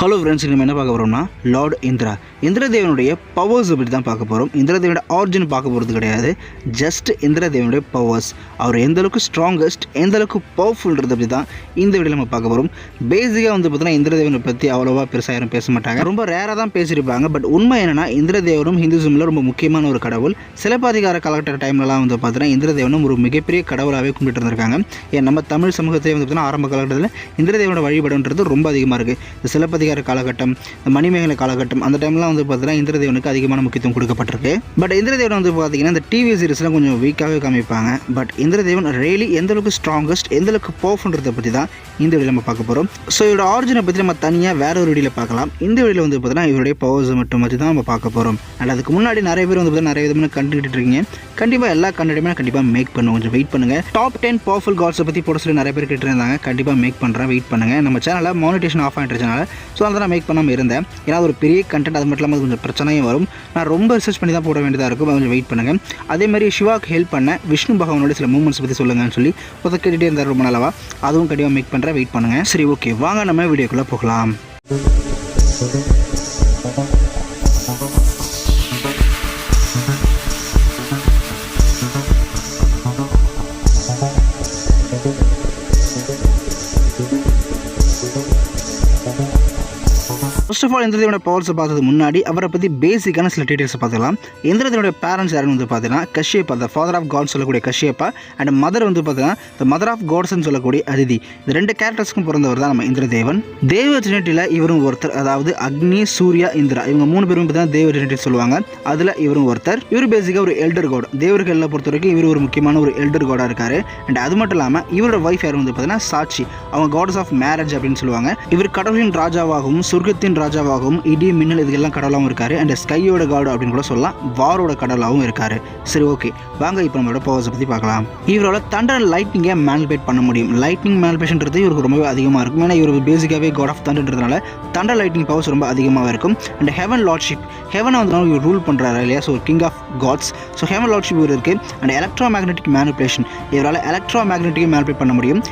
Hello friends, நம்ம என்ன பார்க்க போகிறோம்னா லார்ட் இந்திரதேவனுடைய பவர்ஸை பற்றி தான் பார்க்க போகிறோம். இந்திரதேவனோட ஆரிஜின் பார்க்க போகிறது கிடையாது, ஜஸ்ட் இந்திரதேவனுடைய பவர்ஸ், அவர் எந்தளவுக்கு ஸ்ட்ராங்கஸ்ட், எந்தளவுக்கு பவர்ஃபுல்ன்றதை பற்றி தான் இந்த வீடியோ நம்ம பார்க்க போகிறோம். பேசிக்காக பார்த்தீங்கன்னா இந்திரதேவனை பற்றி அவ்வளோவா பெருசாக யாரும் பேச மாட்டாங்க, ரொம்ப ரேராக தான் பேசியிருப்பாங்க. பட் உண்மை என்னென்னா இந்திரதேவனும் ஹிந்துசமில் ரொம்ப முக்கியமான ஒரு கடவுள். சிலப்பதிகார காலகட்ட டைம்லலாம் பார்த்தீங்கன்னா இந்திரதேவனும் ஒரு மிகப்பெரிய கடவுளாகவே கும்பிட்டு இருந்திருக்காங்க. ஏன் நம்ம தமிழ் சமூகத்திலே பார்த்தீங்கன்னா ஆரம்ப காலகட்டத்தில் இந்திரதேவனோட வழிபாடுன்றது ரொம்ப அதிகமாக இருக்குது. இந்த சிலப்பதிகார காலகட்டம், மணிமேகலை காலகட்டம், அந்த டைம்லாம் பார்த்தீங்கன்னா இந்திரதேவனுக்கு அதிகமான முக்கியத்துவம் கொடுக்கப்பட்டிருக்கு. பட் இந்திரதேவன் பார்த்தீங்கன்னா இந்த டிவி சீரிஸ்லாம் கொஞ்சம் வீக்காகவே காமிப்பாங்க. பட் இந்திரதேவன் ரியலி எந்தளவுக்கு ஸ்ட்ராங்கஸ்ட், எந்தளவுக்கு பவர்ஃபுல்ன்றதை பற்றி தான் இந்த வீடியோ நம்ம பார்க்க போகிறோம். ஸோ இவரோட ஆரிஜினை பற்றி நம்ம தனியாக வேற ஒரு வீடியோவில் பார்க்கலாம். இந்த வீடியோவில் பார்த்தீங்கன்னா இவருடைய பவர்ஸ் மட்டும் பற்றி தான் நம்ம பார்க்க போகிறோம். அண்ட் அதுக்கு முன்னாடி நிறைய பேர் பார்த்தீங்கன்னா நிறைய விதமான கண்டுகிட்டு இருக்கீங்க. கண்டிப்பாக எல்லா கண்டென்ட்டுமே கண்டிப்பாக மேக் பண்ணுவோம், கொஞ்சம் வெயிட் பண்ணுங்கள். டாப் 10 பவர்ஃபுல் காட்ஸை பற்றி போட சொல்லி நிறைய பேர் கேட்டுருந்தாங்க. கண்டிப்பாக மேக் பண்ணுறேன், வெயிட் பண்ணுங்கள். நம்ம சேனலில் மானிட்டேஷன் ஆஃப் ஆகிட்டுருச்சனால ஸோ அதை நான் மேக் பண்ணாமல் இருந்தேன். ஏன்னா ஒரு பெரிய கண்டென்ட், அது மட்டும் இல்லாமல் கொஞ்சம் பிரச்சனையும் வரும். நான் ரொம்ப ரிசர்ச் பண்ணி தான் போட வேண்டியதாக இருக்கும், கொஞ்சம் வெயிட் பண்ணுங்கள். அதேமாதிரி சிவாக்கு ஹெல்ப் பண்ண விஷ்ணு பகவானோட சில மூமெண்ட்ஸ் பற்றி சொல்லுங்கன்னு சொல்லி ஒருத்தர் கேட்டுகிட்டே இருந்தார் ரொம்ப நாளாக. அதுவும் கண்டிப்பாக மேக் பண்ணுறேன், வெயிட் பண்ணுங்கள். சரி, ஓகே, வாங்க நம்ம வீடியோக்குள்ளே போகலாம். ஃபர்ஸ்ட் ஆஃப் ஆல் இந்திரதேவனோட பவர்ஸை பார்த்தது முன்னாடி அவரை பற்றி பேசிக்கான சில டீட்டெயில்ஸை பார்த்துக்கலாம். இந்திரதேவனுடைய பேரண்ட்ஸ் யாருன்னு பார்த்தீங்கன்னா கஷ்யப்பா, த ஃபாதர் ஆஃப் காட்ஸ் சொல்லக்கூடிய கஷ்யப்பா, அண்ட் மதர் பார்த்தீங்கன்னா த மதர் ஆஃப் காட்ஸ்ன்னு சொல்லக்கூடிய அதிதி. இந்த ரெண்டு கேரக்டர்ஸ்க்கும் பிறந்தவர் தான் நம்ம இந்திரதேவன். தேவ ட்ரினிட்டியில் இவரும் ஒருத்தர், அதாவது அக்னி, சூர்யா, இந்திரா, இவங்க 3 பேரும் பார்த்தீங்கன்னா தேவ ட்ரினிட்டி சொல்லுவாங்க. அதில் இவரும் ஒருத்தர். இவர் பேசிக்காக ஒரு எல்டர் காட், தேவர்கள் எல்லாம் பொறுத்த வரைக்கும் இவர் ஒரு முக்கியமான ஒரு எல்டர் காடாக இருக்காரு. அண்ட் அது மட்டும் இல்லாமல் இவரோட ஒய்ஃப் யார் பார்த்தீங்கன்னா சாட்சி, அவங்க காட்ஸ் ஆஃப் மேரேஜ் அப்படின்னு சொல்லுவாங்க. இவர் கடவுளின் ராஜாவாகவும் சொர்க்கத்தின் ராஜாவாகவும் இடி மின்னல் இதுக்கெல்லாம் கடவுளாகவும் இருக்காரு. அண்ட் ஸ்கையோட காடு அப்படின்னு கூட சொல்லலாம், வாரோட கடவுளாகவும் இருக்காரு. சரி, ஓகே, வாங்க இப்போ நம்மளோட பவர்ஸை பற்றி பார்க்கலாம். இவரோட தண்டர் லைட்னிங்கை மேனிபுலேட் பண்ண முடியும். லைட்னிங் மேனிபுலேஷன்றது இவருக்கு ரொம்பவே அதிகமாக இருக்கும். ஏன்னா இவர் பேசிக்காகவே காட் ஆஃப் தண்டர்ன்றதுனால தண்டர் லைட்னிங் பவர்ஸ் ரொம்ப அதிகமாக இருக்கும். அண்ட் ஹெவன் லார்ட்ஷிப், ஹெவனை இவர் ரூல் பண்ணுறாரு இல்லையா, so king of gods. So heaven lordship இவர் இருக்குது. அண்ட் எலக்ட்ரோ மேக்னெட்டிக் மேனிபுலேஷன், இவரால் எலக்ட்ரோ மேக்னெட்டிக் மேனிபுலேட் பண்ண முடியும்.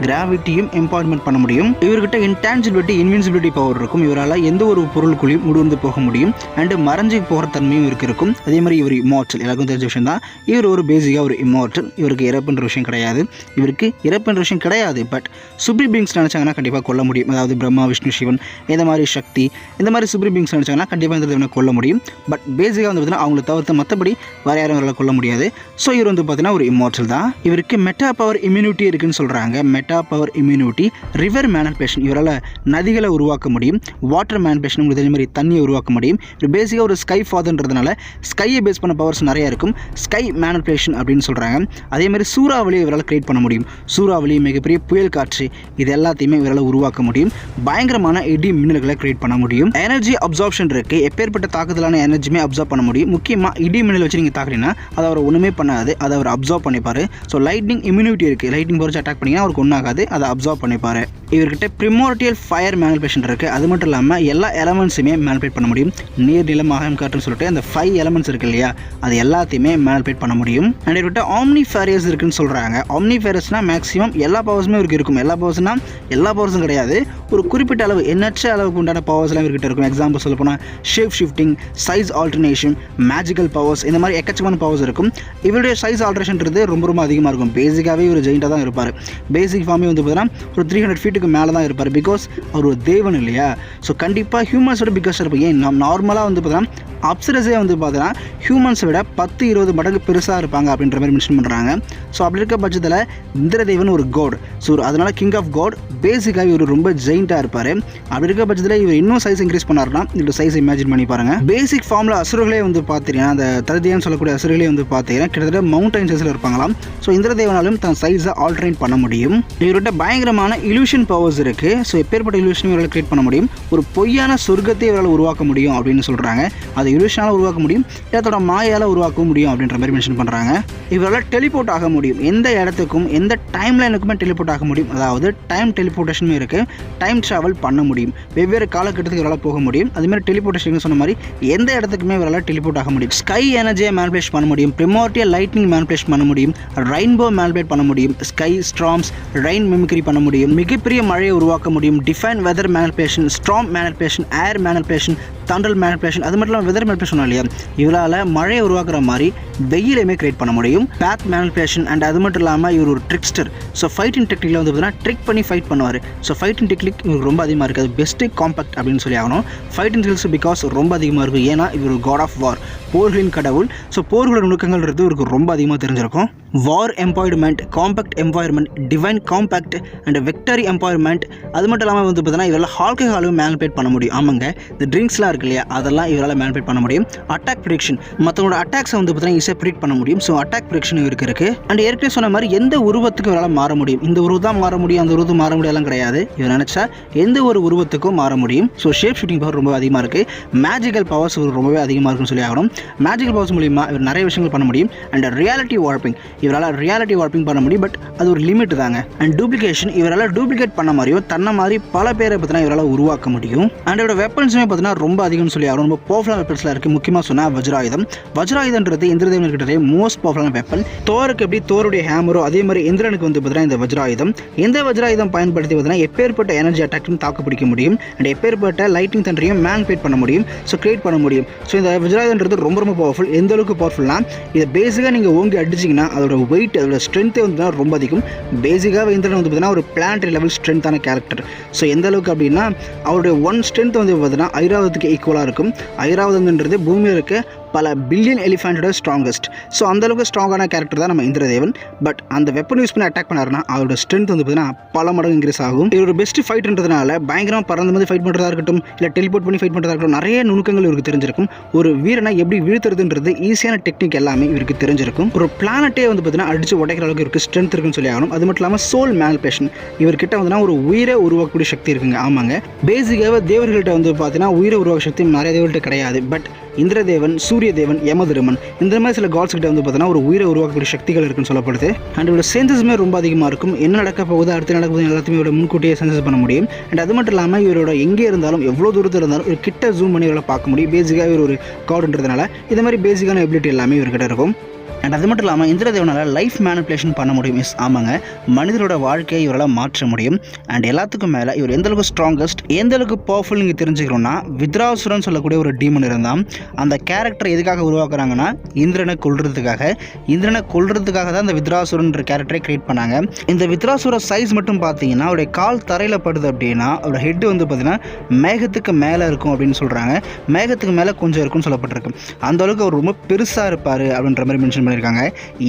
கிராவிட்டியும் எம்பாய்மெண்ட் பண்ண முடியும். இவர்கிட்ட இன்டான்ஜிபிலிட்டி, இன்வின்சிபிலிட்டி பவர் இருக்கும். இவரால் எந்த ஒரு பொருளுக்குள்ளேயும் முடுந்து போக முடியும். அண்ட் மறைஞ்சு போகிற தன்மையும் இருக்கும். அதே மாதிரி இவர் இம்மார்டல், எல்லாருக்கும் தெரிஞ்ச விஷயம் தான். இவர் ஒரு பேசிக்காக ஒரு இம்மார்டல். இவருக்கு இறப்புன்ற விஷயம் கிடையாது. பட் சுப்ரீம் பீங்ஸ் நினச்சாங்கன்னா கண்டிப்பாக கொல்ல முடியும். அதாவது பிரம்மா, விஷ்ணு, சிவன், இந்த மாதிரி சக்தி, இந்த மாதிரி சுப்ரீம் பீங்ஸ் நினச்சாங்கன்னா கண்டிப்பாக இந்த தேவனை கொல்ல முடியும். பட் பேசிக்காக பார்த்தீங்கன்னா அவங்களை தவிர்த்து மற்றபடி வேறு யாரும் இவரால் கொல்ல முடியாது. ஸோ இவர் பார்த்தீங்கன்னா ஒரு இம்மார்டல் தான். இவருக்கு மெட்டா பவர் இம்யூனிட்டி இருக்குன்னு சொல்கிறாங்க. Meta power immunity, river manipulation, இவரால் நதிகளை உருவாக்க முடியும். வாட்டர் மேனிபுலேஷன், உங்களுக்கு தெரிஞ்ச மாதிரி தண்ணியை உருவாக்க முடியும். இது பேசிக்காக ஒரு ஸ்கை ஃபாதர்ன்றதுனால ஸ்கையை பேஸ் பண்ண பவர்ஸ் நிறையா இருக்கும். ஸ்கை மேனிபுலேஷன் அப்படின்னு சொல்கிறாங்க. அதே மாதிரி சூறாவளி இவரால் கிரியேட் பண்ண முடியும். சூறாவளி, மிகப்பெரிய புயல் காற்று, இது எல்லாத்தையுமே இவரால் உருவாக்க முடியும். பயங்கரமான இடி மின்னல்களை கிரியேட் பண்ண முடியும். எனர்ஜி அப்சார்ப்ஷன் இருக்குது, எப்பேற்பட்ட தாக்குதலான எனர்ஜியுமே அப்சார்ப் பண்ண முடியும். முக்கியமாக இடி மின்னல் வச்சு நீங்கள் தாக்குறீங்கன்னா அதை அவர் ஒன்றுமே பண்ணாது, அதை அவர் அப்சார்ப் பண்ணிப்பார். ஸோ லைட்னிங் இம்யூனிட்டி இருக்குது, லைட்னிங் பவர் அட்டாக் பண்ணிங்கன்னா அவருக்கு ஒன்றாகாது, அதை அப்சார்ப் பண்ணிப்பார். இவர்கிட்ட பிரிமோர்டியல் ஃபயர் மேனிபுலேஷன் இருக்குது. அது மட்டும் இல்லாமல் எல்லா எலமெண்ட்ஸுமே மேனிபுலேட் பண்ண முடியும். நீர், நிலம், ஆகாயம், காற்றுன்னு சொல்லிட்டு அந்த 5 எலமெண்ட்ஸ் இருக்குது இல்லையா, அது எல்லாத்தையுமே மேனிபுலேட் பண்ண முடியும். அண்ட் இவர்கிட்ட ஆம்னிஃபேரியஸ் இருக்குன்னு சொல்கிறாங்க. ஆம்னிஃபேரியஸ்னால் மேக்ஸிமம் எல்லா பவர்ஸுமே இவருக்கு இருக்கும். எல்லா பவர்ஸும் கிடையாது, ஒரு குறிப்பிட்ட அளவு, எண்ணற்ற அளவுக்கு உண்டான பவர்ஸ்லாம் இவர்கிட்ட இருக்கும். எக்ஸாம்பிள் சொல்ல போனால் shape shifting, size alternation, magical powers, இந்த மாதிரி எக்கச்சக்கமான பவர்ஸ் இருக்கும். இவருடைய சைஸ் ஆல்ட்ரேஷன்றது ரொம்ப அதிகமாக இருக்கும். பேசிக்காகவே இவர் ஜெயிண்டாக தான் இருப்பார். பேசிக் ஃபார்மே பார்த்தீங்கன்னா ஒரு 300 ஃபீட்டுக்கு மேலே தான் இருப்பார். பிகாஸ் அவர் ஒரு தேவன் இல்லையா. ஸோ கண்டிப்பாக ஹியூமன்ஸோட பிக்கஸ்டாக இருப்பார். ஏன் நார்மலாக பார்த்தீங்கன்னா அப்சரஸே பார்த்தீங்கன்னா ஹியூமன்ஸை விட 10-20 மடங்கு பெருசாக இருப்பாங்க அப்படின்ற மாதிரி மென்ஷன் பண்ணுறாங்க. ஸோ அப்படி இருக்க பட்சத்தில் இந்திரதேவன் ஒரு காட். ஸோ அதனால் கிங் ஆஃப் காட், பேசிக்காக இவர் ரொம்ப ஜெயிண்டாக இருப்பார். அப்படி இருக்க பட்சத்தில் இவர் இன்னும் சைஸ் இன்க்ரீஸ் பண்ணார்னா இதோட சைஸ் இமேஜின் பண்ணி பாருங்கள். பேசிக் ஃபார்மில் அசுரர்களே பார்த்தீங்கன்னா, அந்த தரதியான்னு சொல்லக்கூடிய அசுரர்களே பார்த்தீங்கன்னா கிட்டத்தட்ட மவுண்டைன் சைஸில் இருப்பாங்களாம். ஸோ இந்திரதேவனாலும் தன் சைஸை ஆல்டரேட் பண்ண முடியும். இவர்கிட்ட பயங்கரமான இலூஷன் பவர்ஸ் இருக்குது. ஸோ எப்பேற்பட்ட இலூஷன் இவரால் கிரியேட் பண்ண முடியும். ஒரு பொய்யான சொர்க்கத்தை இவரால் உருவாக்க முடியும் அப்படின்னு சொல்கிறாங்க. அது இலூஷனால் உருவாக்க முடியும், இடத்தோட மாயால் உருவாக்க முடியும் அப்படின்ற மாதிரி மென்ஷன் பண்ணுறாங்க. இவரால் டெலிபோர்ட் ஆக முடியும். எந்த இடத்துக்கும் எந்த டைம் லைனுக்குமே டெலிபோர்ட் ஆக முடியும். அதாவது டைம் டெலிபோர்ட்டேஷனும் இருக்குது. டைம் ட்ராவல் பண்ண முடியும். வெவ்வேறு காலகட்டத்துக்கு இவரால் போக முடியும். அதுமாதிரி டெலிபோர்ட்டேஷன் சொன்ன மாதிரி எந்த இடத்துக்குமே இவரால் டெலிபோர்ட் ஆக முடியும். ஸ்கை எனர்ஜியை மேனிபுலேட் பண்ண முடியும். பிரிமோர்டியல் லைட்னிங் மேனிபுலேட் பண்ண முடியும். ரெயின்போ மேனிபுலேட் பண்ண முடியும். ஸ்கை ஸ்ட்ராம்ஸ், ரெயின் மிமிக்ரி பண்ண முடியும். மிகப்பெரிய மிகப்பெரிய மழையை உருவாக்க முடியும், define weather manipulation, strong manipulation, air manipulation, thunder manipulation, அது மட்டும் இல்லாமல் வெதர் மேனிபுலேஷன் இல்லையா, இவரால் மழையை உருவாக்குற மாதிரி வெயிலையுமே கிரியேட் பண்ண முடியும். பேத் மேனிபுலேஷன் அண்ட் அது மட்டும் இல்லாமல் இவர் ஒரு ட்ரிக்ஸ்டர். ஸோ ஃபைட்டிங் டெக்னிக்கில் வந்து பார்த்தீங்கன்னா ட்ரிக் பண்ணி ஃபைட் பண்ணுவார். ஸோ ஃபைட்டிங் டெக்னிக் இவருக்கு ரொம்ப அதிகமாக இருக்குது. அது பெஸ்ட்டு காம்பேக்ட் அப்படின்னு சொல்லி ஆகணும். ஃபைட்டிங் ஸ்கில்ஸ் பிகாஸ் ரொம்ப அதிகமாக இருக்கும். ஏன்னா இவர் காட் ஆஃப் வார், போர்களின் கடவுள். ஸோ போர்களோட நுணுக்கங்கள்ன்றது இவருக்கு ரொம்ப அதிகமாக தெரிஞ்சிருக்கும். வார் எம்பாய்மெண்ட், காம்பேக்ட் எம்பாய்மெண்ட், டிவைன் காம்பேக்ட் அண்ட் வெக்டரி எம்பாய்மெண்ட், அது மட்டும் இல்லாமல் வந்து பார்த்தீங்கன்னா இவரால் ஆல்கஹாலும் மேனிபுலேட் பண்ண முடியும். ஆமாங்க, இந்த ட்ரிங்க்ஸ்லாம் இருக்கு இல்லையா, அதெல்லாம் இவரால் மேனிபுலேட் பண்ண முடியும். அட்டாக் ப்ரிடிக்ஷன், மற்றவங்களோட அட்டாக்ஸை வந்து பார்த்தீங்கன்னா ஈஸியாக ப்ரிடிக்ட் பண்ண முடியும். ஸோ அட்டாக் ப்ரிடிக்ஷன் இவருக்கு இருக்குது. அண்ட் ஏற்கனவே சொன்ன மாதிரி எந்த உருவத்துக்கு இவரால் மாற முடியும். இந்த உருவம் தான் மாற முடியும், அந்த உருவத்துக்கு மாற முடியாதுலாம் கிடையாது. இவர் நினச்சா எந்த ஒரு உருவத்துக்கும் மாற முடியும். ஸோ ஷேப் ஷூட்டிங் பவர் ரொம்ப அதிகமாக இருக்குது. மேஜிக்கல் பவர்ஸ் ரொம்பவே அதிகமாக இருக்குன்னு சொல்லி ஆகணும். மேஜிக்கல் பவர்ஸ் மூலிமா இவர் நிறைய விஷயங்கள் பண்ண முடியும். அண்ட் ரியாலிட்டி வார்ப்பிங், இவரால் ரியாலிட்டி வார்ப்பிங் பண்ண முடியும். பட் அது ஒரு லிமிட் தாங்க. அண்ட் டூப்ளிகேஷன், இவரால் டூப்ளிகேட் பண்ண மாதிரியும் தன்னை மாதிரி பல பேரை பார்த்தீங்கன்னா இவரால் உருவாக்க முடியும். அண்ட் இவரோட வெப்பன்ஸுமே பார்த்தீங்கன்னா ரொம்ப அதிகம்னு சொல்லி ஆகணும். ரொம்ப பவர்ஃபுல்லான வெப்பன்ஸ்லாம் இருக்குது. முக்கியமாக சொன்னால் வஜ்ராயுதம். வஜ்ராயுதன்றது இந்திரதேவன்கிட்டே மோஸ்ட் பவர்ஃபுல்லான வெப்பன். தோருக்கு எப்படி தோருடைய ஹேமரோ அதே மாதிரி இந்திரனுக்கு வந்து பார்த்தீங்கன்னா இந்த வஜ்ராயுதம். இந்த வஜ்ராயுதம் பயன்படுத்தி பார்த்தீங்கன்னா எப்பேற்பட்ட எனர்ஜி அட்டாக்டும் தாக்கு பிடிக்க முடியும். அண்ட் எப்பேற்பட்ட லைட்டிங் தண்டரையும் மேனிபுலேட் பண்ண முடியும். ஸோ கிரியேட் பண்ண முடியும். ஸோ இந்த வஜ்ராயுதன்றது ரொம்ப ரொம்ப பவர்ஃபுல். எந்த அளவுக்கு பவர்ஃபுல்னா இதை பேசிக்காக நீங்கள் ஓங்கி அடிச்சிங்கன்னா அதோட வெயிட், அதோட ஸ்ட்ரென்த்தே வந்து ரொம்ப அதிகம். பேசிக்காக இந்திரன் வந்து பார்த்தீங்கன்னா ஒரு பிளானட்டரி லெவல் ஸ்ட்ரென்த்தான கேரக்டர். ஸோ எந்த அளவுக்கு அப்படின்னா அவருடைய ஒன் ஸ்ட்ரென்த் வந்து பார்த்தீங்கன்னா ஐராவதுக்கு ஈக்குவலாக இருக்கும். ஐராவதம்ன்றது பூமியில் இருக்க பல பில்லியன் எலிஃபென்ட்டோட ஸ்ட்ராங்கஸ்ட். ஸோ அந்தளவுக்கு ஸ்ட்ராங்கான கேரக்டர் தான் நம்ம இந்திரதேவன். பட் அந்த வெப்பன் யூஸ் பண்ணி அட்டாக் பண்ணாருன்னா அவரோட ஸ்ட்ரென்த் வந்து பார்த்தீங்கன்னா பல மடங்கு இன்க்ரீஸ் ஆகும். இவர் ஒரு பெஸ்ட் ஃபைட்ன்றதுனால பயங்கரமாக பறந்து வந்து ஃபைட் பண்ணுறதா இருக்கட்டும், இல்லை டெலிபோர்ட் பண்ணி ஃபைட் பண்ணுறதா இருக்கட்டும், நிறைய நுணுக்கங்கள் இவருக்கு தெரிஞ்சிருக்கும். ஒரு வீரனை எப்படி வீழ்த்துறதுன்றது ஈஸியான டெக்னிக் எல்லாமே இவருக்கு தெரிஞ்சிருக்கும். ஒரு பிளானட்டே வந்து பார்த்தீங்கன்னா அடிச்சு உடைக்கிற அளவுக்கு இவருக்கு ஸ்ட்ரென்த் இருக்குன்னு சொல்லி ஆகணும். அது மட்டும் இல்லாமல் சோல் மேனிபுலேஷன், இவர்கிட்ட வந்து ஒரு உயிரை உருவாக்கக்கூடிய சக்தி இருக்குங்க. ஆமாங்க, பேசிக்காக தேவர்கள்ட்ட வந்து பார்த்தீங்கன்னா உயிரை உருவாக்க சக்தி நிறைய தேவர்கள்ட்ட கிடையாது. பட் இந்திரதேவன், சூரிய தேவன், யமதருமன், இந்த மாதிரி சில காட்ஸ் கிட்ட வந்து பார்த்தீங்கன்னா ஒரு உயிரை உருவாக்கக்கூடிய சக்திகள் இருக்குன்னு சொல்லப்படுது. அண்ட் இவரோட சென்சஸுமே ரொம்ப அதிகமாக இருக்கும். என்ன நடக்க போகுது, அடுத்து நடக்க போகுது எல்லாத்தையுமே இவரோட முன்கூட்டியே சென்சஸ் பண்ண முடியும். அண்ட் அது மட்டும் இல்லாமல் இவரோட எங்கே இருந்தாலும் எவ்வளோ தூரத்தில் இருந்தாலும் ஒரு கிட்ட ஜூம் பண்ணி இவரை பார்க்க முடியும். பேசிக்காக இவர் ஒரு கார்டுன்றதுனால இந்த மாதிரி பேசிக்கான எபிலிட்டி எல்லாமே இவர்கிட்ட இருக்கும். அண்ட் அது மட்டும் இல்லாமல் இந்திரதேவனால் லைஃப் மேனிபுலேஷன் பண்ண முடியும். ஆமாங்க, மனிதரோட வாழ்க்கையை இவரால் மாற்ற முடியும். அண்ட் எல்லாத்துக்கும் மேலே இவர் எந்தளவுக்கு ஸ்ட்ராங்கஸ்ட், எந்தளவுக்கு பவர்ஃபுல் நீங்கள் தெரிஞ்சுக்கணும்னா, வித்ராசுரன் சொல்லக்கூடிய ஒரு டீமன் இருந்தால் அந்த கேரக்டர் எதுக்காக உருவாக்குறாங்கன்னா இந்திரனை கொல்றதுக்காக. இந்திரனை கொல்றதுக்காக தான் இந்த வித்ராசுரன்ற கேரக்டரை கிரியேட் பண்ணாங்க. இந்த வித்ராசுர சைஸ் மட்டும் பார்த்தீங்கன்னா அவருடைய கால் தரையில் படுது அப்படின்னா அவரோட ஹெட் வந்து பார்த்தீங்கன்னா மேகத்துக்கு மேலே இருக்கும் அப்படின்னு சொல்கிறாங்க. மேகத்துக்கு மேலே கொஞ்சம் இருக்குன்னு சொல்லப்பட்டிருக்கு. அந்தளவுக்கு அவர் ரொம்ப பெருசாக இருப்பார் அப்படின்ற மாதிரி மென்ஷன் பண்ணியிருக்காங்க.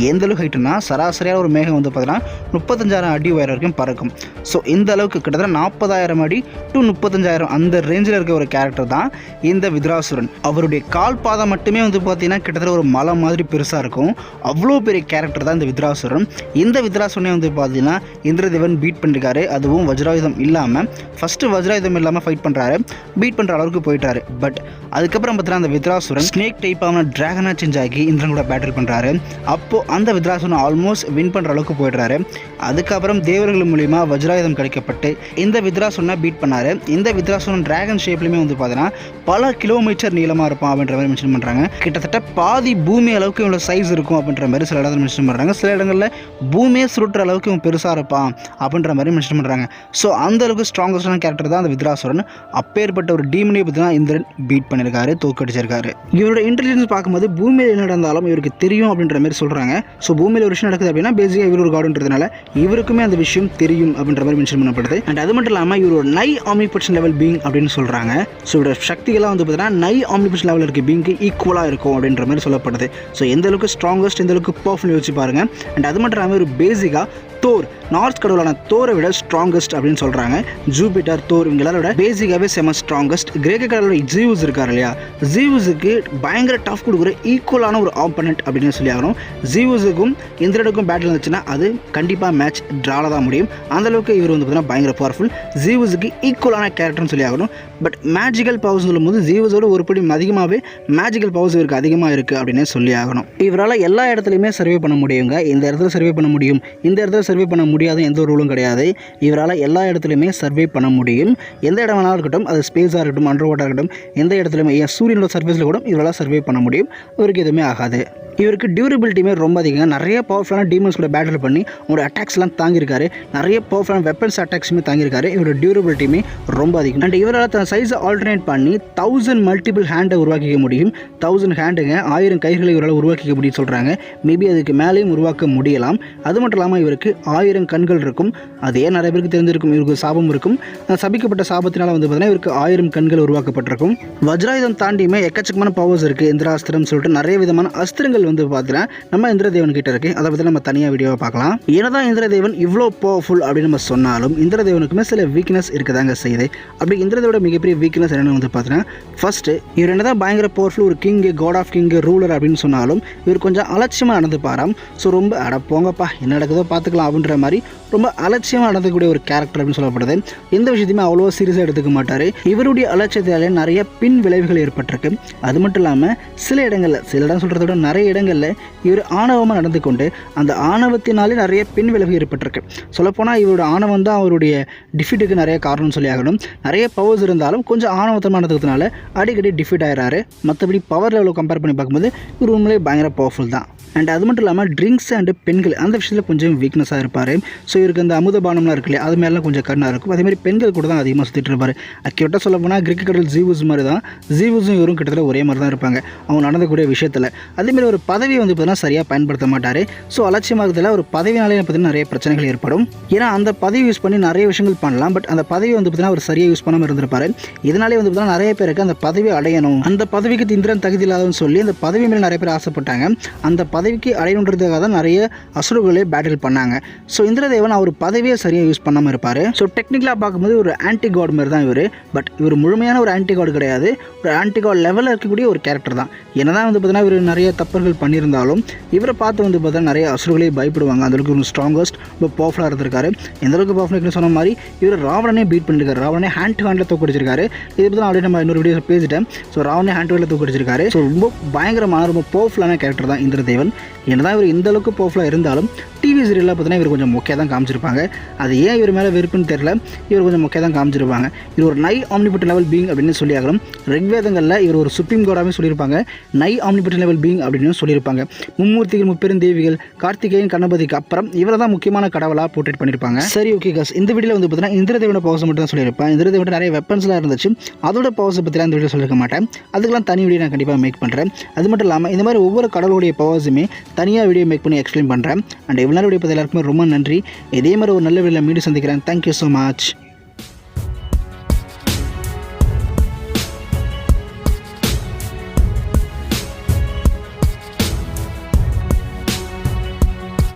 எந்த அளவுக்கு ஹைட்டுனா சராசரியாக ஒரு மேகம் வந்து பார்த்தீங்கன்னா 35,000 அடி உயரம் வரைக்கும் பறக்கும். ஸோ இந்த அளவுக்கு கிட்டத்தட்ட 40,000 அடி டு 35,000 அந்த ரேஞ்சில் இருக்க ஒரு கேரக்டர் தான் இந்த வித்ராசுரன். அவருடைய கால் பாதம் மட்டுமே வந்து பார்த்தீங்கன்னா கிட்டத்தட்ட ஒரு மலை மாதிரி பெருசாக இருக்கும். அவ்வளோ பெரிய கேரக்டர் தான் இந்த வித்ராசுரன். இந்த வித்ராசுரனை வந்து பார்த்தீங்கன்னா இந்திரதேவன் பீட் பண்ணிருக்காரு. அதுவும் வஜ்ராயுதம் இல்லாமல். ஃபஸ்ட்டு வஜ்ராயுதம் இல்லாமல் ஃபைட் பண்ணுறாரு, பீட் பண்ணுற அளவுக்கு போயிட்டாரு. பட் அதுக்கப்புறம் பார்த்தீங்கன்னா அந்த வித்ராசுரன் ஸ்னேக் டைப்பான டிராகனாக சேஞ்ச் ஆகி இந்திரன் கூட பேட்டில் பண்ணுறாரு. அப்போது அந்த வித்ராசுரன் ஆல்மோஸ்ட் வின் பண்ணுற அளவுக்கு போயிடுறாரு. அதுக்கப்புறம் தேவர்கள் மூலிமா வஜ்ராயுதம் கிடைக்கப்பட்டு இந்த வித்ராசுரனை பீட் பண்ணார். இந்த வித்ராசுரன் டிராகன் ஷேப்லையுமே வந்து பார்த்தீங்கன்னா பல கிலோமீட்டர் நீளமாக இருப்பான் அப்படின்ற மாதிரி மென்ஷன் பண்ணுறாங்க. கிட்டத்தட்ட பாதி பூமி அளவுக்கு இவ்வளோ சைஸ் இருக்கும் அப்படின்ற மாதிரி சில இடத்துல மென்ஷன் பண்ணுறாங்க. சில இடங்களில் பூமியை சுருட்டுற அளவுக்கு இவன் பெருசாக இருப்பான் அப்படின்ற மாதிரி மென்ஷன் பண்ணுறாங்க. ஸோ அந்த அளவுக்கு ஸ்ட்ராங்கஸ்டான கேரக்டர் தான் அந்த வித்ராசுரன். அப்பேற்பட்ட ஒரு டீமனே பார்த்தீங்கன்னா இந்திரன் பீட் பண்ணியிருக்காரு, தோக்கடிச்சிருக்காரு. இவரோட இன்டெலிஜென்ஸ் பார்க்கும்போது பூமியில் என்ன நடந்தாலும் இவருக்கு தெரியும் அப்படின்ற மாதிரி சொல்கிறாங்க. ஸோ பூமியில் ஒரு விஷயம் நடக்குது அப்படின்னா பேசிக்காக இவர் ஒரு காடுன்றதுனால இவருக்குமே அந்த விஷயம் தெரியும் அப்படின்ற மாதிரி மென்ஷன் பண்ணப்படுது. அண்ட் அது மட்டும் இல்லாமல் இவர் ஒரு நை ஆம்னிபொட்டன்ட் லெவல் பீயிங் அப்படின்னு சொல்கிறாங்க. ஸோ இவரோட சக்திகள்லாம் வந்து பார்த்தீங்கன்னா நை ஆம்னிபொட்டன்ட் லெவலில் இருக்க பீயிங்க்கு ஈக்குவலாக இருக்கும் அப்படின்ற மாதிரி சொல்லப்படுது. ஸோ எந்த அளவுக்கு ஸ்ட்ராங்கஸ்ட், எந்த அளவுக்கு பவர்ஃபுல் வச்சு பாருங்கள். அண்ட் அது மட்டும் இல்லாமல் ஒரு பேசிக்காக தோர், நார்த் கடவுளான தோரை விட ஸ்ட்ராங்கஸ்ட் அப்படின்னு சொல்கிறாங்க. ஜூபிட்டர், தோர் இவங்களோட பேசிக்காகவே செம ஸ்ட்ராங்கஸ்ட். கிரேக்க கடவுளோட ஜீவுஸ் இருக்கார் இல்லையா, ஜீவுஸுக்கு பயங்கர டஃப் கொடுக்குற ஈக்குவலான ஒரு ஆப்பனண்ட் அப்படின்னு சொல்லி ஆகணும். ஜீவுஸுக்கும் இந்திரனுக்கும் பேட்டில் இருந்துச்சுன்னா அது கண்டிப்பாக மேட்ச் ட்ரால தான் முடியும். அந்தளவுக்கு இவர் வந்து பார்த்தீங்கன்னா பயங்கர பவர்ஃபுல். ஜீவுஸுக்கு ஈக்குவலான கேரக்டர்னு சொல்லி ஆகணும். பட் மேஜிக்கல் பவர்ஸ் சொல்லும்போது ஜீவுஸோட ஒரு படி அதிகமாகவே மேஜிக்கல் பவர்ஸ் இவருக்கு அதிகமாக இருக்குது அப்படின்னு சொல்லி ஆகணும். இவரால் எல்லா இடத்துலையுமே சர்வே பண்ண முடியுங்க. இந்த இடத்துல சர்வே பண்ண முடியும், இந்த இடத்துல சர்வே பண்ண முடியாத எந்த ஒரு ரூலும் கிடையாது. இவரால் எல்லா இடத்துலையுமே சர்வே பண்ண முடியும். எந்த இடம் வேணாலும் இருக்கட்டும், அது ஸ்பேஸாக இருக்கட்டும், அண்டர் வாட்டராக இருக்கட்டும், எந்த இடத்துலையுமே சூரியனோட சர்ஃபேஸில் கூட இவரால் சர்வே பண்ண முடியும். இவருக்கு எதுவுமே ஆகாது. இவருக்கு டியூரபிலிட்டியுமே ரொம்ப அதிகங்க. நிறைய பவர்ஃபுல்லான டீமன்ஸ் கூட பேட்டில் பண்ணி அவரோட அட்டாக்ஸ்லாம் தாங்கியிருக்காரு. நிறைய பவர்ஃபுல்லான வெப்பன்ஸ் அட்டாக்ஸுமே தாங்கியிருக்காரு. இவரோட டியூரபிலிட்டியுமே ரொம்ப அதிகம். அண்ட் இவரால் தன் சைஸை ஆல்டர்னேட் பண்ணி 1000 மல்டிபிள் ஹேண்டை உருவாக்கிக்க முடியும். 1000 ஹேண்டுங்க, 1000 கைகளை இவரால் உருவாக்கிக்க முடியும்னு சொல்கிறாங்க. மேபி அதுக்கு மேலேயும் உருவாக்க முடியலாம். அது மட்டும் இல்லாமல் இவருக்கு 1000 கண்கள் இருக்கும். அது ஏன் நிறைய பேருக்கு தெரிஞ்சிருக்கும். இவருக்கு சாபம் இருக்கும். சபிக்கப்பட்ட சாபத்தினால வந்து பார்த்தீங்கன்னா இவருக்கு 1000 கண்கள் உருவாக்கப்பட்டிருக்கும். வஜ்ராயுதம் தாண்டியுமே எக்கச்சக்கமான பவர்ஸ் இருக்குது. இந்திராஸ்திரம் சொல்லிட்டு நிறைய விதமான அஸ்திரங்கள் வந்து பார்த்தீங்கன்னா நம்ம இந்திரதேவன் கிட்ட இருக்குது. அதை பற்றி நம்ம தனியாக வீடியோவை பார்க்கலாம். என்னதான் இந்திரதேவன் இவ்வளோ பவர்ஃபுல் அப்படின்னு நம்ம சொன்னாலும் இந்திரதேவனுக்குமே சில வீக்னஸ் இருக்கதாங்க செய்யுது. அப்படி இந்திரதேவோட மிகப்பெரிய வீக்னஸ் என்னென்னு வந்து பார்த்தீங்கன்னா ஃபர்ஸ்ட் இவர் என்னதான் பயங்கர பவர்ஃபுல் ஒரு king, god of king, ruler அப்படின்னு சொன்னாலும் இவர் கொஞ்சம் அலட்சியமாக நடந்து பாராம். ஸோ ரொம்ப போங்கப்பா என்ன நடக்குதோ பார்த்துக்கலாம் அப்படின்ற மாதிரி ரொம்ப அலட்சியமாக நடந்தக்கூடிய ஒரு கேரக்டர் அப்படின்னு சொல்லப்படுது. எந்த விஷயத்தையுமே அவ்வளோ சீரியஸாக எடுத்துக்க மாட்டார். இவருடைய அலட்சியத்தாலே நிறைய பின் விளைவுகள் ஏற்பட்டிருக்கு. அது மட்டும் இல்லாமல் சில இடம் சொல்கிறத விட நிறைய இடங்களில் இவர் ஆணவமாக நடந்து கொண்டு அந்த ஆணவத்தினாலே நிறைய பின் விளைவு ஏற்பட்டிருக்கு. சொல்லப்போனால் இவரோட ஆணவம் தான் அவருடைய டிஃபீட்டுக்கு நிறைய காரணம்னு சொல்லி ஆகணும். நிறைய பவர்ஸ் இருந்தாலும் கொஞ்சம் ஆணவத்தமாக நடந்ததுனால அடிக்கடி டிஃபீட் ஆகிறாரு. மற்றபடி பவர் லெவலில் கம்பேர் பண்ணி பார்க்கும்போது இவர் உண்மையிலே பயங்கர பவர்ஃபுல் தான். அண்ட் அது மட்டும் இல்லாமல் ட்ரிங்க்ஸ் அண்டு பெண்கள் அந்த விஷயத்தில் கொஞ்சம் வீக்னஸாக இருப்பார். ஸோ இவருக்கு அந்த அமுதபானம்லாம் இருக்குல்லையே அது மேலாம் கொஞ்சம் கண்ணாக இருக்கும். அதேமாதிரி பெண்கள் கூட தான் அதிகமாக சுற்றிட்டு இருப்பார். அக்யூரேட்டாக சொல்ல போனால் கிரிக்கெட் கடல் ஜீவூஸ் மாதிரி தான். ஜீவூஸும் இவரும் கிட்டத்தட்ட ஒரே மாதிரி தான் இருப்பாங்க அவங்க நடந்தக்கூடிய விஷயத்தில். அதேமாதிரி ஒரு பதவியை வந்து பார்த்தீங்கன்னா சரியாக பயன்படுத்த மாட்டார். ஸோ அலட்சியமாகறதுல ஒரு பதவினாலே பார்த்தீங்கன்னா நிறைய பிரச்சனைகள் ஏற்படும். ஏன்னா அந்த பதவி யூஸ் பண்ணி நிறைய விஷயங்கள் பண்ணலாம். பட் அந்த பதவி வந்து பார்த்தீங்கன்னா ஒரு சரியாக யூஸ் பண்ணாமல் இருந்திருப்பார். இதனாலே வந்து பார்த்தீங்கன்னா நிறைய பேருக்கு அந்த பதவி அடையணும், அந்த பதவிக்கு இந்திரன் தகுதி இல்லாதன்னு சொல்லி அந்த பதவி மேலே நிறைய பேர் ஆசைப்பட்டாங்க. அந்த பதவிக்கு அடையணுன்றது தான் நிறைய அசுரர்களே பேட்டில் பண்ணாங்க. ஸோ இந்திரதேவன் அவர் பதவியை சரியாக யூஸ் பண்ணாமல் இருப்பார். ஸோ டெக்னிக்கலாக பார்க்கும்போது ஒரு ஆன்டி காட் மாதிரி தான் இவர். பட் இவர் முழுமையான ஒரு ஆன்டி காட் கிடையாது. ஒரு ஆன்டி காட் லெவலில் இருக்கக்கூடிய ஒரு கேரக்டர் தான். என்னதான் வந்து பார்த்தீங்கன்னா இவர் நிறைய தப்புகள் பண்ணியிருந்தாலும் இவரை பார்த்து வந்து பார்த்தா நிறைய அசுரர்களே பயப்படுவாங்க. அந்தளவுக்கு ஒரு ஸ்ட்ராங்கஸ்ட் ரொம்ப பவர்ஃபுல்லாக இருந்திருக்காரு. எந்தளவுக்கு பவர்ஃபுல் சொன்ன மாதிரி இவர் ராவணனே பீட் பண்ணியிருக்காரு. ராவணனே ஹேண்ட் டு ஹேண்டில் தூக்கடிச்சிருக்காரு. இதை பற்றி ஆல்ரெடி நம்ம இன்னொரு வீடியோ பேசிட்டேன். ஸோ ராவணனே ஹேண்ட் டு ஹேண்டில் தூக்கடிச்சிருக்காரு. ஸோ ரொம்ப பயங்கரமான ரொம்ப பவர்ஃபுல்லான கேரக்டர் தான் இந்திரதேவன். என்னதான் இவர் இந்த அளவுக்கு பவர்ஃபுல்லாக இருந்தாலும் டிவி சீரியலில் பார்த்தீங்கன்னா இவர் கொஞ்சம் மொக்கையாக தான் காமிச்சிருப்பாங்க. அது ஏன் இவர் மேலே வெறுப்புன்னு தெரியல, இவர் கொஞ்சம் மொக்கையாக தான் காமிச்சிருப்பாங்க. இவர் ஒரு நை ஆம்னிபட் லெவல் பீங் அப்படின்னு சொல்லி ஆகணும். ரிக்வேதங்களில் இவர் ஒரு சுப்ரீம் கோடாகவே சொல்லியிருப்பாங்க. நை ஆம்னிபட் லெவல் பீங் அப்படின்னு சொல்லியிருப்பாங்க. மும்மூர்த்திகள், முப்பெருந்தேவிகள், கார்த்திகேயன், கணபதிக்கு அப்புறம் இவரை தான் முக்கியமான கடவுளாக போர்ட்ரேட் பண்ணியிருப்பாங்க. சரி, ஓகே காஸ், இந்த வீடியோவில் வந்து பார்த்தீங்கன்னா இந்திரதேவனோட பவர்ஸ் மட்டும் தான் சொல்லியிருப்பேன். இந்திரதேவனோட நிறைய வெப்பன்ஸ்லாம் இருந்துச்சு. அதோட பவர்ஸை பற்றிலாம் இந்த வீடியோ சொல்லியிருக்க மாட்டேன். அதுக்கெல்லாம் தனி வீடியோ நான் கண்டிப்பாக மேக் பண்ணுறேன். அது மட்டும் இல்லாமல் இந்த மாதிரி ஒவ்வொரு கடவுளுடைய பவர்ஸுமே தனியாக வீடியோ மேக் பண்ணி எக்ஸ்பிளைன் பண்ணுறேன். அண்ட் இவ்வளோ வீடியோ பார்த்து எல்லாருக்குமே ரொம்ப நன்றி. இதே மாதிரி ஒரு நல்ல வீடியோவில் மீண்டும் சந்திக்கிறேன். Thank you so much.